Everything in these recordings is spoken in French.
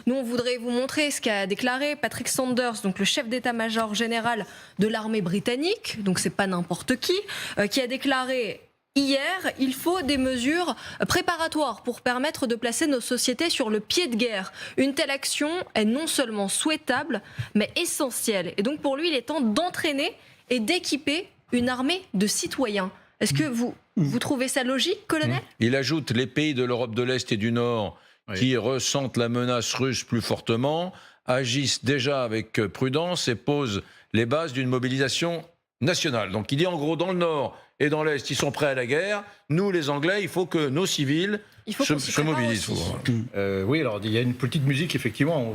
Nous, on voudrait vous montrer ce qu'a déclaré Patrick Sanders, donc le chef d'état-major général de l'armée britannique, donc c'est pas n'importe qui a déclaré hier, il faut des mesures préparatoires pour permettre de placer nos sociétés sur le pied de guerre. Une telle action est non seulement souhaitable, mais essentielle. Et donc pour lui, il est temps d'entraîner et d'équiper une armée de citoyens. Est-ce que vous trouvez ça logique, colonel ? Il ajoute les pays de l'Europe de l'Est et du Nord qui ressentent la menace russe plus fortement, agissent déjà avec prudence et posent les bases d'une mobilisation nationale. Donc il dit en gros, dans le Nord et dans l'Est, ils sont prêts à la guerre. Nous, les Anglais, il faut que nos civils se mobilisent. Oui, alors il y a une petite musique, effectivement.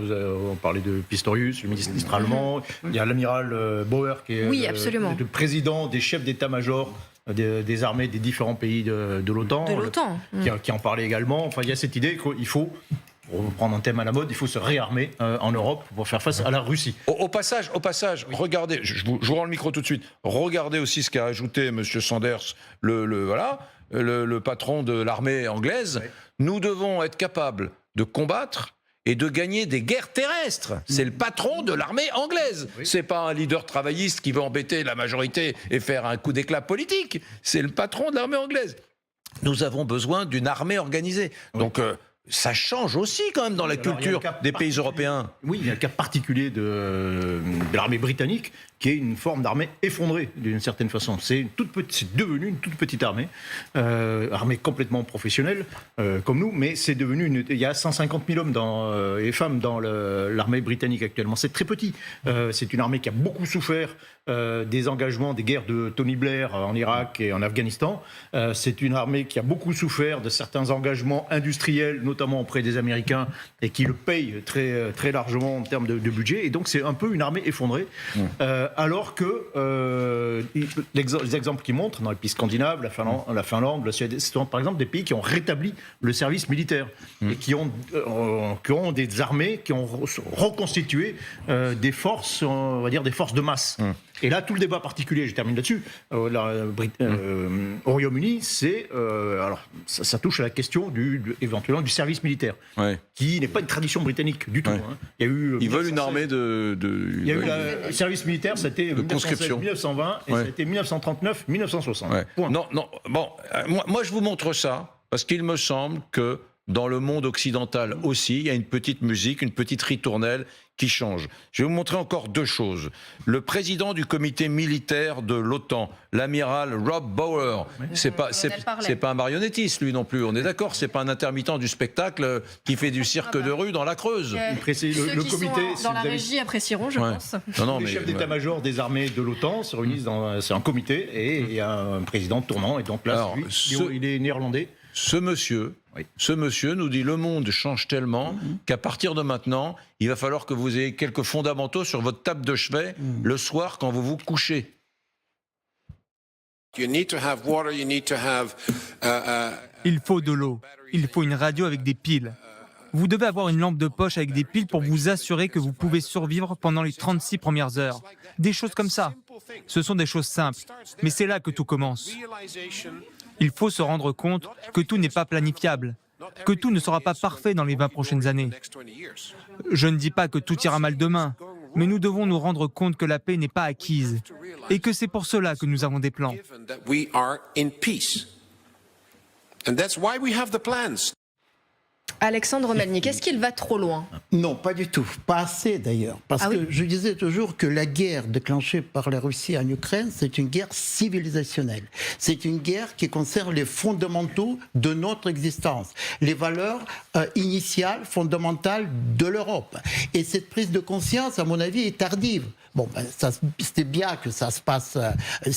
On parlait de Pistorius, le ministre allemand. Il y a l'amiral Bauer, qui est le président des chefs d'état-major des armées des différents pays de l'OTAN. Qui en parlait également. Enfin, il y a cette idée qu'il faut, pour reprendre un thème à la mode, il faut se réarmer en Europe pour faire face à la Russie. Au passage, regardez, je vous rends le micro tout de suite, regardez aussi ce qu'a ajouté M. Sanders, le patron de l'armée anglaise. Nous devons être capables de combattre et de gagner des guerres terrestres. C'est le patron de l'armée anglaise. C'est pas un leader travailliste qui veut embêter la majorité et faire un coup d'éclat politique. C'est le patron de l'armée anglaise. Nous avons besoin d'une armée organisée. Donc ça change aussi quand même dans la culture des pays européens. Oui, il y a le cas particulier de l'armée britannique, qui est une forme d'armée effondrée, d'une certaine façon. C'est devenu une toute petite armée, armée complètement professionnelle, comme nous, mais c'est devenu il y a 150 000 hommes et femmes dans l'armée britannique actuellement. C'est très petit. C'est une armée qui a beaucoup souffert des engagements, des guerres de Tony Blair en Irak et en Afghanistan. C'est une armée qui a beaucoup souffert de certains engagements industriels, notamment auprès des Américains, et qui le payent très, très largement en termes de budget. Et donc c'est un peu une armée effondrée. Alors que les exemples qui montrent, dans les pays scandinaves, la Finlande, la Suède, ce sont par exemple des pays qui ont rétabli le service militaire et qui ont des armées, qui ont reconstitué des forces, on va dire des forces de masse. Et là, tout le débat particulier, je termine là-dessus, au Royaume-Uni, c'est alors ça touche à la question éventuellement du service militaire, qui n'est pas une tradition britannique du tout. Il y a eu, ils veulent une armée il y a eu le service militaire, c'était 1920 et c'était 1939-1960. Non, bon, moi je vous montre ça parce qu'il me semble que dans le monde occidental aussi, il y a une petite musique, une petite ritournelle qui change. Je vais vous montrer encore deux choses. Le président du comité militaire de l'OTAN, l'amiral Rob Bauer, c'est pas un marionnettiste lui non plus, on est d'accord, c'est pas un intermittent du spectacle qui fait du cirque de rue dans la Creuse. Le comité dans la régie apprécieront, je pense. Les chefs d'état-major des armées de l'OTAN se réunissent c'est un comité et il y a un président tournant et donc là, il est néerlandais. Ce monsieur nous dit le monde change tellement qu'à partir de maintenant, il va falloir que vous ayez quelques fondamentaux sur votre table de chevet le soir quand vous vous couchez. Il faut de l'eau, il faut une radio avec des piles. Vous devez avoir une lampe de poche avec des piles pour vous assurer que vous pouvez survivre pendant les 36 premières heures. Des choses comme ça. Ce sont des choses simples, mais c'est là que tout commence. Il faut se rendre compte que tout n'est pas planifiable, que tout ne sera pas parfait dans les 20 prochaines années. Je ne dis pas que tout ira mal demain, mais nous devons nous rendre compte que la paix n'est pas acquise et que c'est pour cela que nous avons des plans. Alexandre Melnik, est-ce qu'il va trop loin ? Non, pas du tout. Pas assez d'ailleurs. Parce que je disais toujours que la guerre déclenchée par la Russie en Ukraine, c'est une guerre civilisationnelle. C'est une guerre qui concerne les fondamentaux de notre existence, les valeurs initiales, fondamentales de l'Europe. Et cette prise de conscience, à mon avis, est tardive. Bon, c'était bien que ça se passe,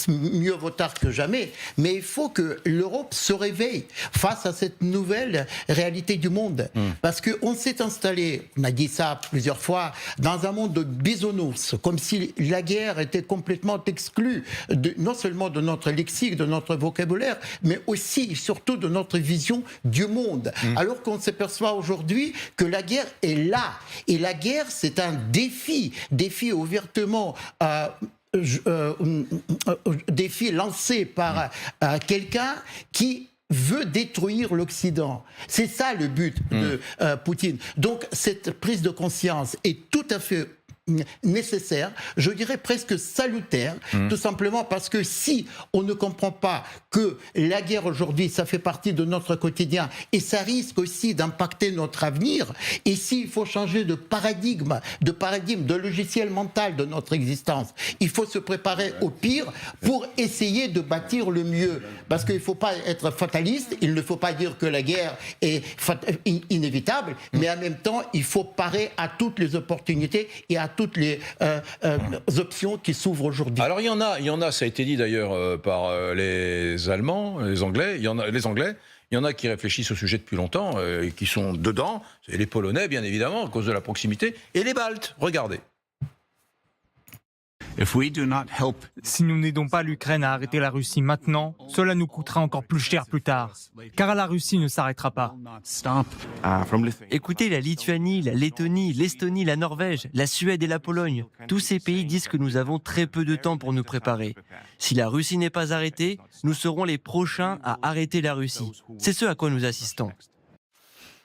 mieux vaut tard que jamais, mais il faut que l'Europe se réveille face à cette nouvelle réalité du monde. Parce qu'on s'est installé, on a dit ça plusieurs fois, dans un monde de bisounours, comme si la guerre était complètement exclue, non seulement de notre lexique, de notre vocabulaire, mais aussi, surtout, de notre vision du monde. Alors qu'on s'aperçoit aujourd'hui que la guerre est là. Et la guerre, c'est un défi ouvertement défi lancé par quelqu'un qui veut détruire l'Occident. C'est ça le but de Poutine. Donc cette prise de conscience est tout à fait nécessaire, je dirais presque salutaire, tout simplement parce que si on ne comprend pas que la guerre aujourd'hui, ça fait partie de notre quotidien et ça risque aussi d'impacter notre avenir, et s'il faut changer de paradigme, de logiciel mental de notre existence, il faut se préparer au pire pour essayer de bâtir le mieux. Parce qu'il ne faut pas être fataliste, il ne faut pas dire que la guerre est inévitable, mais en même temps, il faut parer à toutes les opportunités et à toutes les options qui s'ouvrent aujourd'hui. Alors il y en a, ça a été dit d'ailleurs par les Allemands, les Anglais, il y en a qui réfléchissent au sujet depuis longtemps et qui sont dedans, c'est les Polonais bien évidemment, à cause de la proximité, et les Baltes, regardez. Si nous n'aidons pas l'Ukraine à arrêter la Russie maintenant, cela nous coûtera encore plus cher plus tard. Car la Russie ne s'arrêtera pas. Écoutez, la Lituanie, la Lettonie, l'Estonie, la Norvège, la Suède et la Pologne, tous ces pays disent que nous avons très peu de temps pour nous préparer. Si la Russie n'est pas arrêtée, nous serons les prochains à arrêter la Russie. C'est ce à quoi nous assistons.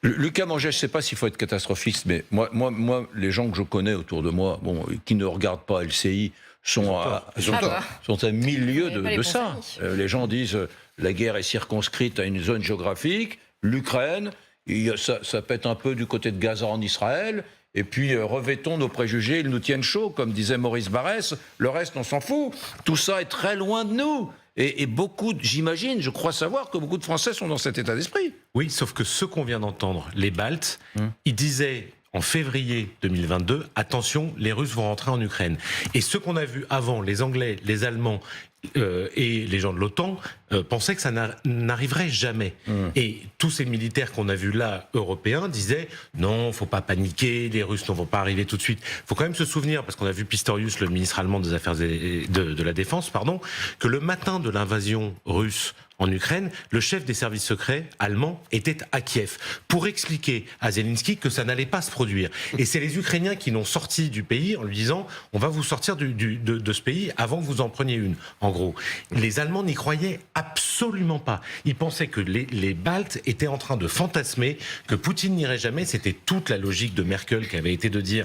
Lucas Mangès, je ne sais pas s'il faut être catastrophiste, mais moi, les gens que je connais autour de moi, qui ne regardent pas LCI, sont à 1000 lieues de ça. Les gens disent la guerre est circonscrite à une zone géographique, l'Ukraine, ça pète un peu du côté de Gaza en Israël, et puis revêtons nos préjugés, ils nous tiennent chaud, comme disait Maurice Barrès, le reste on s'en fout. Tout ça est très loin de nous. Et beaucoup, j'imagine, je crois savoir que beaucoup de Français sont dans cet état d'esprit. Oui, sauf que ceux qu'on vient d'entendre, les Baltes, ils disaient en février 2022, attention, les Russes vont rentrer en Ukraine. Et ceux qu'on a vus avant, les Anglais, les Allemands et les gens de l'OTAN, pensaient que ça n'arriverait jamais. Et tous ces militaires qu'on a vus là, européens, disaient non, faut pas paniquer, les Russes ne vont pas arriver tout de suite. Faut quand même se souvenir, parce qu'on a vu Pistorius, le ministre allemand des Affaires de la Défense, que le matin de l'invasion russe en Ukraine, le chef des services secrets allemands était à Kiev pour expliquer à Zelensky que ça n'allait pas se produire. Et c'est les Ukrainiens qui l'ont sorti du pays en lui disant on va vous sortir de ce pays avant que vous en preniez une. En gros, les Allemands n'y croyaient absolument pas. Ils pensaient que les Baltes étaient en train de fantasmer, que Poutine n'irait jamais. C'était toute la logique de Merkel qui avait été de dire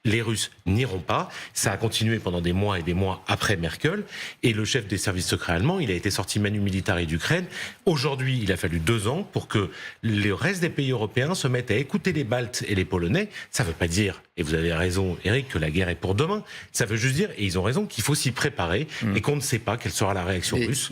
les Russes n'iront pas. Ça a continué pendant des mois et des mois après Merkel. Et le chef des services secrets allemands, il a été sorti Manu Militari d'Ukraine. Aujourd'hui, il a fallu 2 ans pour que le reste des pays européens se mettent à écouter les Baltes et les Polonais. Ça ne veut pas dire, et vous avez raison Eric, que la guerre est pour demain. Ça veut juste dire, et ils ont raison, qu'il faut s'y préparer et qu'on ne sait pas quelle sera la réaction russe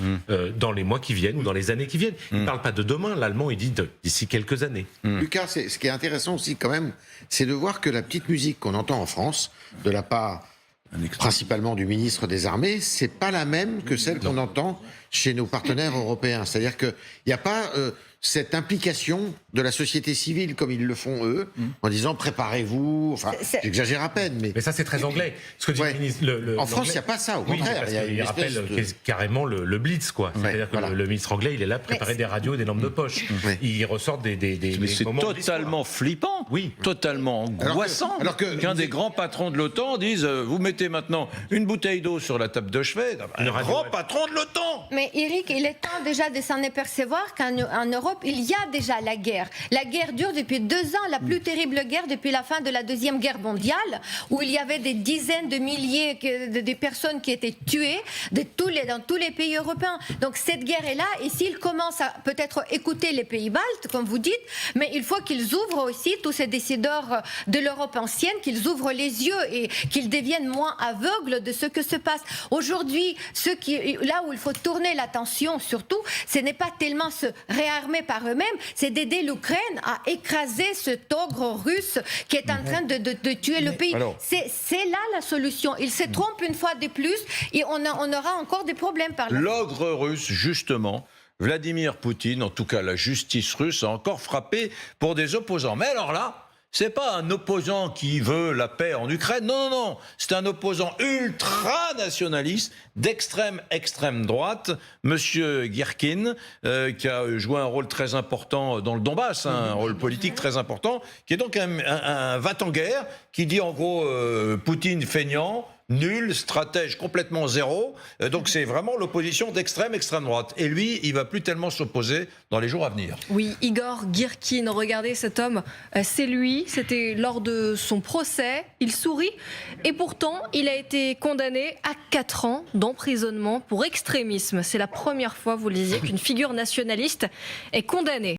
dans les mois qui viennent ou dans les années qui viennent. Il ne parle pas de demain, l'allemand il dit d'ici quelques années. Lucas, ce qui est intéressant aussi quand même, c'est de voir que la petite musique qu'on entend en France, de la part principalement du ministre des Armées, c'est pas la même que celle qu'on entend chez nos partenaires européens. C'est-à-dire qu'il n'y a pas cette implication de la société civile comme ils le font eux, en disant préparez-vous, enfin j'exagère à peine. Mais ça c'est très anglais. Ce que dit le ministre, en France il n'y a pas ça, au contraire. Il rappelle carrément le blitz, quoi. C'est-à-dire que le ministre anglais il est là pour préparer des radios et des lampes de poche. Il ressort des mais c'est totalement flippant, totalement angoissant qu'un des grands patrons de l'OTAN dise vous mettez maintenant une bouteille d'eau sur la table de chevet, un grand patron de l'OTAN. Mais Eric, il est temps déjà de s'en apercevoir qu'en Europe, il y a déjà la guerre. La guerre dure depuis 2 ans, la plus terrible guerre depuis la fin de la Deuxième Guerre mondiale, où il y avait des dizaines de milliers de personnes qui étaient tuées dans tous les pays européens. Donc cette guerre est là, et s'ils commencent à peut-être écouter les pays baltes, comme vous dites, mais il faut qu'ils ouvrent aussi, tous ces décideurs de l'Europe ancienne, qu'ils ouvrent les yeux et qu'ils deviennent moins aveugles de ce que se passe. Aujourd'hui, là où il faut tourner l'attention surtout, ce n'est pas tellement se réarmer par eux-mêmes, c'est d'aider l'Ukraine à écraser cet ogre russe qui est en train de tuer le pays. C'est là la solution. Il se trompe une fois de plus et on aura encore des problèmes par là. L'ogre russe, justement, Vladimir Poutine, en tout cas la justice russe, a encore frappé pour des opposants. Mais alors là, c'est pas un opposant qui veut la paix en Ukraine, non, c'est un opposant ultra-nationaliste extrême droite, Monsieur Girkin, qui a joué un rôle très important dans le Donbass, un rôle politique très important, qui est donc un va-t-en-guerre, qui dit en gros Poutine feignant, nul, stratège complètement zéro. Donc c'est vraiment l'opposition d'extrême droite. Et lui, il va plus tellement s'opposer dans les jours à venir. Oui, Igor Girkin, regardez cet homme, c'est lui, c'était lors de son procès, il sourit et pourtant il a été condamné à 4 ans d'emprisonnement pour extrémisme. C'est la première fois, vous le disiez, qu'une figure nationaliste est condamnée.